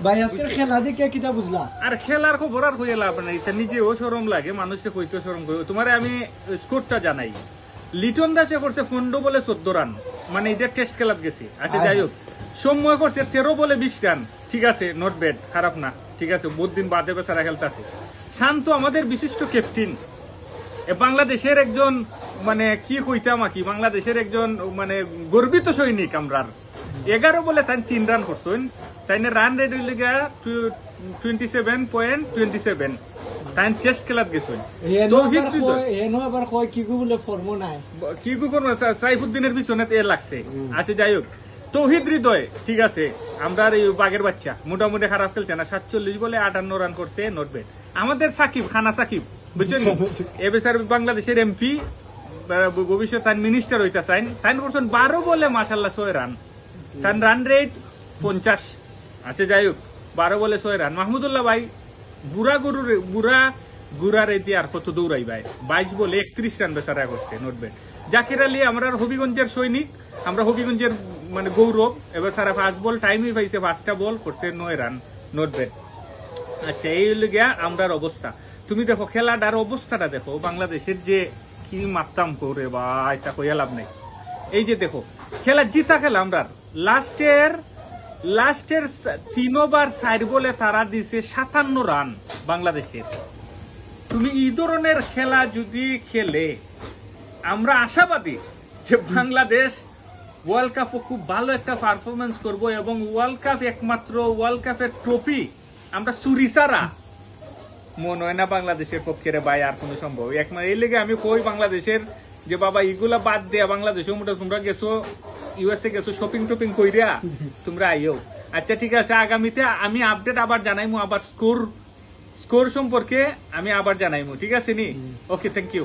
ভাই আজকে খেলা দেখে কিটা বুঝলা? আর খেলার খবর আর কইলা আপনার এটা নিজেও শরম লাগে, মানুষকে কইতে শরম করে। তোমারে আমি স্কোরটা জানাই। লিটন দাসে করছে 15 বলে 14 রান, মানে এটা টেস্ট খেলাত গেছে। আচ্ছা যাই হোক, সৌম্য করছে 13 বলে 20 রান, ঠিক আছে, নট ব্যাড, খারাপ না, ঠিক আছে, বহুত দিন বাদে বেচারা খেলতে আছে। শান্ত আমাদের বিশিষ্ট ক্যাপ্টেন, বাংলাদেশের একজন, মানে কি কইতাম কি, বাংলাদেশের একজন মানে গর্বিত সৈনিক। আমরা 11 বলে তাই 3 রান করছেন, তাই রান রেট হইলে 27.27, তাই টেস্ট খেলাত গেছেন। কিগু সাইফুদ্দিনের পিছনে এ লাগছে। আচ্ছা যাই হোক, তৌহিদ হৃদয়, ঠিক আছে, আমরা এই বাগের বাচ্চা মোটামুটি খারাপ খেলছে না, 47 বলে 58 রান করছে, নট ব্যাড। আমাদের সাকিব, খানা সাকিব, বুঝছেন, এ বেচার বাংলাদেশের এমপি, ভবিষ্যৎ তাই মিনিস্টার হইতা চাইন, তাই করছেন 12 বলে মাশাল্লাহ 6 রান, তার রান রেট 50। আচ্ছা যাই হোক, 12 বলে 6 রান। মাহমুদুল্লাহ ভাই বুড়া রেতি আর কত দৌড়াই ভাই, 22 বলে 31 রান বেচারা করছে, নট ব্যাড। জাকির আলী আমরা হবিগঞ্জের সৈনিক, আমরা হবিগঞ্জের মানে গৌরব, এবার সারা 5 বল টাইমই পাইছে, 5টা বল করছে 9 রান, নট ব্যাড। আচ্ছা এই হলো গিয়া আমরার অবস্থা। তুমি দেখো খেলাটার অবস্থাটা দেখো, বাংলাদেশের যে কি মারতাম করে বা এটা কইয়া লাভ নাই। এই যে দেখো খেলা জিতা খেলা আমরা লাস্টের 3 বার 4 বলে তারা দিছে 57 রান বাংলাদেশের। তুমি এই ধরনের খেলা যদি খেলে, আমরা আশাবাদী যে বাংলাদেশ ওয়ার্ল্ড কাপও খুব ভালো একটা পারফরমেন্স করব, এবং ওয়ার্ল্ড কাপ একমাত্র ওয়ার্ল্ড কাপের ট্রফি আমরা চুরি ছাড়া মনে হয় না বাংলাদেশের পক্ষে ভাই আর কোনো সম্ভব। একমাত্র এই লেগে আমি কই বাংলাদেশের যে বাবা এগুলা বাদ দেয়া, বাংলাদেশের মোটা তোমরা গেছো ইউএসএ গেছো শপিং টপিং কইরা তোমরা আইও। আচ্ছা ঠিক আছে, আগামীতে আমি আপডেট আবার জানাইমু, আবার স্কোর সম্পর্কে আমি আবার জানাইমু, ঠিক আছে নি? ওকে, থ্যাংক ইউ।